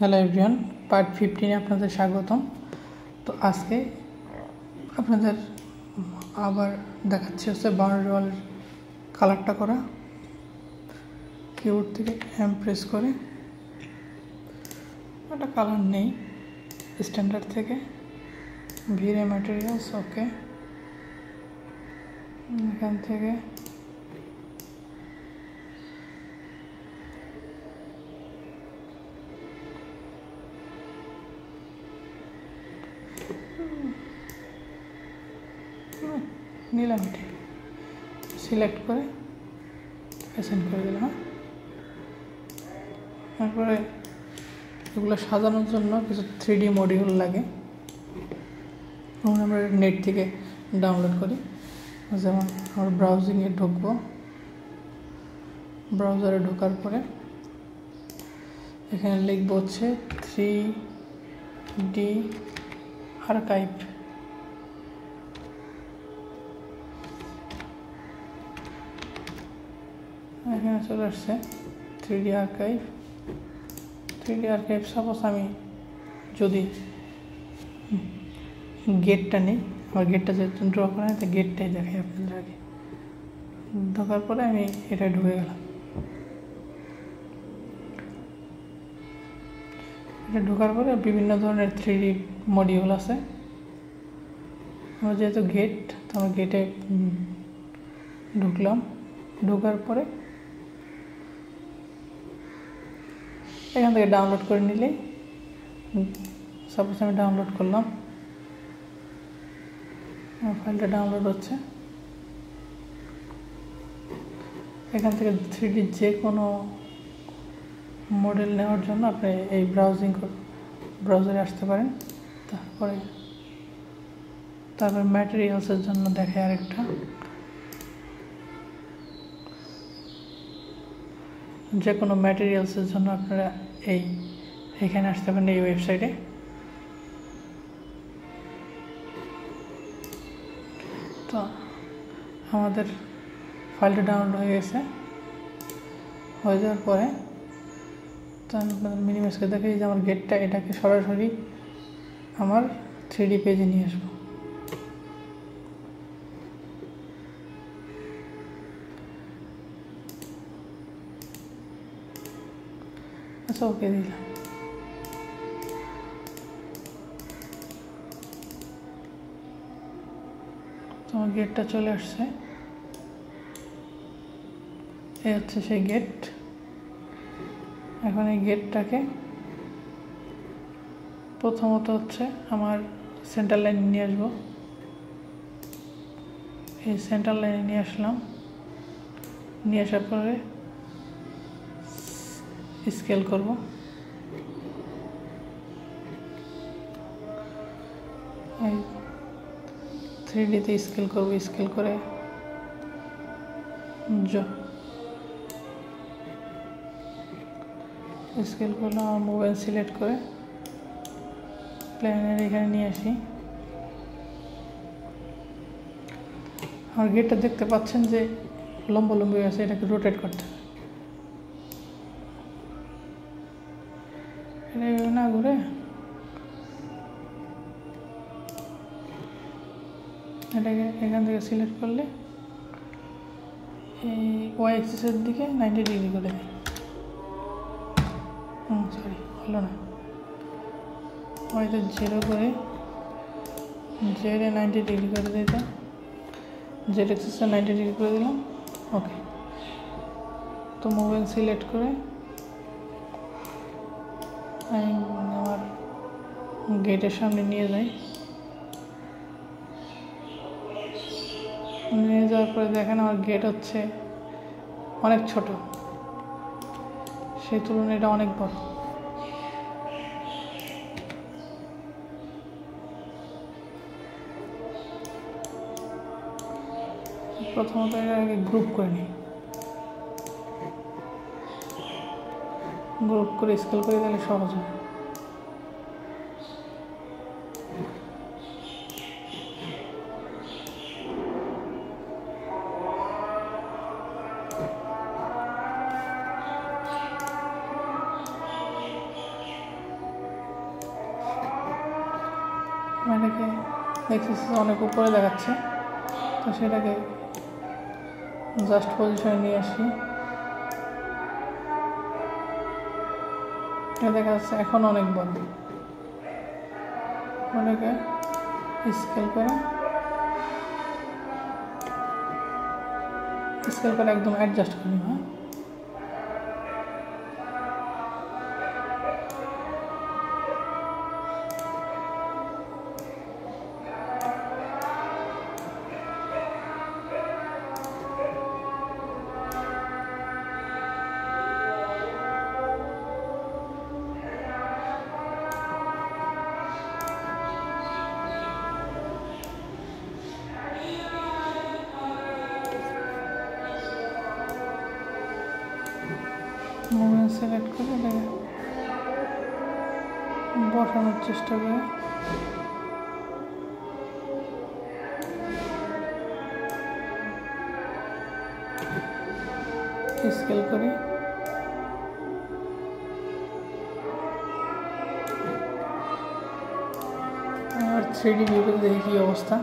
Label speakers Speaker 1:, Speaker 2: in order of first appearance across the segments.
Speaker 1: Hello everyone, part 15 আপনাদের স্বাগতম। তো আজকে আপনাদের আবার দেখাচ্ছি হচ্ছে বাউন্ডারি ওয়ালের কালারটা করা। কিবোর্ড থেকে এম প্রেস করে একটা কালার নেই স্ট্যান্ডার্ড থেকে, ভিরে ম্যাটেরিয়ালস, ওকে। এখান থেকে নিলাম, এটি সিলেক্ট করে অ্যাসাইন করে দিলাম। তারপরে এগুলো সাজানোর জন্য কিছু 3D মডিউল লাগে, আমরা নেট থেকে ডাউনলোড করি। যেমন আমরা ব্রাউজিংয়ে ঢুকবো, ব্রাউজারে ঢোকার পরে এখানে লিখবো হচ্ছে 3D আর্কাইভ। এখানে চলে আসছে 3D archive. 3D archive suppose আমি যদি গেটটা নিই, আমার গেটটা যেহেতু ড্র করা হয়, তো গেটটাই দেখাই আপনাদের আগে। ঢোকার পরে আমি এটা ঢুকে গেলাম। এটা ঢোকার পরে বিভিন্ন ধরনের 3D মডিউল আছে। আমার যেহেতু গেট, তো আমার গেটে ঢুকলাম। ঢোকার পরে এখান থেকে ডাউনলোড করে নিলেই, সাপোজ আমি ডাউনলোড করলাম, ফাইলটা ডাউনলোড হচ্ছে। এখান থেকে 3D যে কোনো মডেল নেওয়ার জন্য আপনি এই ব্রাউজারে আসতে পারেন। তারপরে ম্যাটেরিয়ালসের জন্য দেখায় আরেকটা, যে কোনো ম্যাটেরিয়ালসের জন্য আপনারা এইখানে আসতে পারেন, এই ওয়েবসাইটে। তো আমাদের ফাইলটা ডাউনলোড হয়ে গেছে। হয়ে যাওয়ার পরে তো আমি আপনাদের মিনিমাইজকে দেখাই যে আমার গেটটা, এটাকে সরাসরি আমার 3D পেজে নিয়ে আসবো। আচ্ছা, ওকে দিলাম। তো আমার গেটটা চলে আসছে। এই হচ্ছে সেই গেট। এখন এই গেটটাকে প্রথমত হচ্ছে আমার সেন্টার লাইনে নিয়ে আসবো। এই সেন্টার লাইনে নিয়ে আসলাম। নিয়ে আসার পরে স্কেল করব। এই 3Dতে স্কেল করব। স্কেল করে স্কেল করলাম। আমার মোবাইল সিলেক্ট করে প্ল্যানের এখানে নিয়ে আসি। আমার গেটটা দেখতে পাচ্ছেন যে লম্বলম্বি আছে, এটাকে রোটেট করতে হবে। এটা না ঘুরে এটাকে এখান থেকে সিলেক্ট করলে এই ওয়াই অ্যাক্সিসের দিকে 90 ডিগ্রি করে দেয়। সরি, হলো না। ওয়াইতে 0 করে জেডে 90 ডিগ্রি করে দিতে, জেড অ্যাক্সিসে 90 ডিগ্রি করে দিলাম। ওকে। তো মোবাইল সিলেক্ট করে আমি আমার গেটের সামনে নিয়ে যাই। নিয়ে যাওয়ার পরে দেখেন আমার গেট হচ্ছে অনেক ছোট, সেই তুলনায় এটা অনেক বড়। প্রথমত এটাকে গ্রুপ করে নিই। গ্রুপ করে স্কেল করে দিলে সহজ হয়। এটাকে দেখতেছি অনেক উপরে দেখাচ্ছে, তো সেটাকে জাস্ট পজিশনে নিয়ে আসি। এটা দেখা যাচ্ছে এখন অনেক বড়, ওটাকে স্কেল করে একদম অ্যাডজাস্ট করি। হ্যাঁ, মুভমেন্ট সিলেক্ট করে এটাকে বসানোর চেষ্টা করি। স্কেল করি, আর 3D ভিউতে দেখি কি অবস্থা।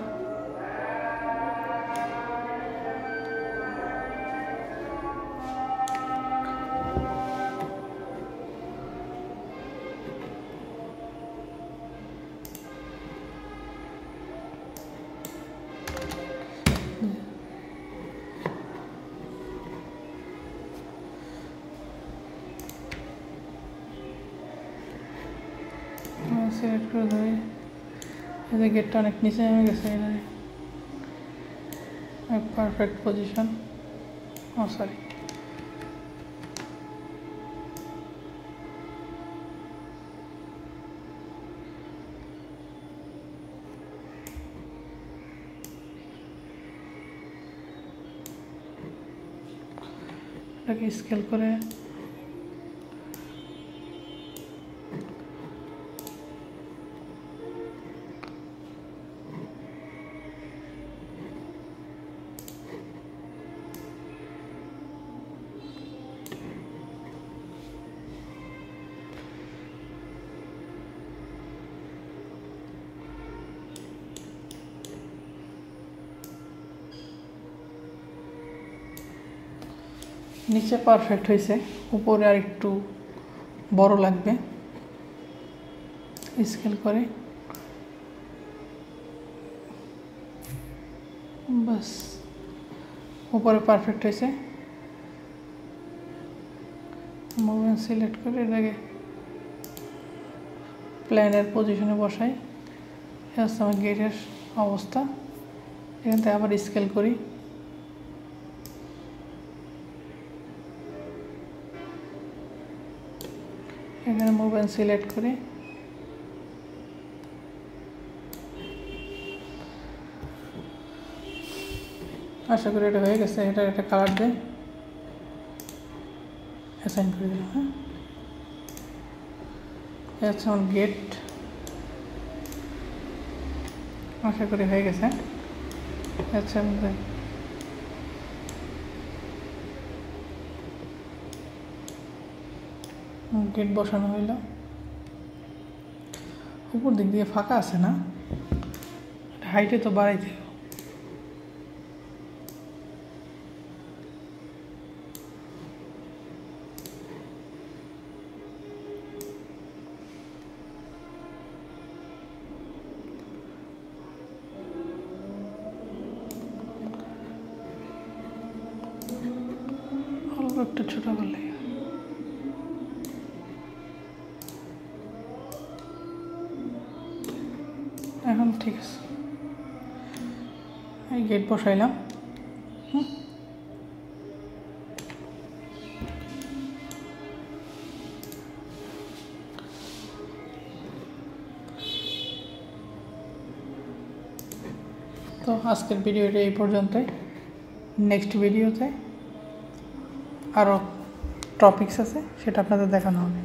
Speaker 1: সিলেক্ট করে ধরি, এই গেটটা অনেক নিচে নেমে গেছে, পারফেক্ট পজিশন। সরি, এটাকে স্কেল করে নিচে পারফেক্ট হয়েছে, উপরে আর একটু বড় লাগবে। স্কেল করে বাস, উপরে পারফেক্ট হয়েছে। মুভমেন্ট সিলেক্ট করে এটাকে প্ল্যানের পজিশনে বসাই। এটা হচ্ছে আমার গেটের অবস্থা। এখান থেকে আবার স্কেল করি, এখানে মুভমেন্ট সিলেক্ট করে আশা করি এটা হয়ে গেছে। এটা একটা কালার দিয়ে অ্যাসাইন করে দিলাম। হ্যাঁ, এটা হচ্ছে আমার গেট। আশা করি হয়ে গেছে। আচ্ছা, গেট বসানো হইল। উপর দিক দিয়ে ফাঁকা আছে না, হাইটে তো বাড়াইতে হবে। অল্প একটু ছোট করলে এখন ঠিক আছে। এই গেট বসাইলাম। তো আজকের ভিডিওটা এই পর্যন্তই। নেক্সট ভিডিওতে আরও টপিকস আছে, সেটা আপনাদের দেখানো হবে।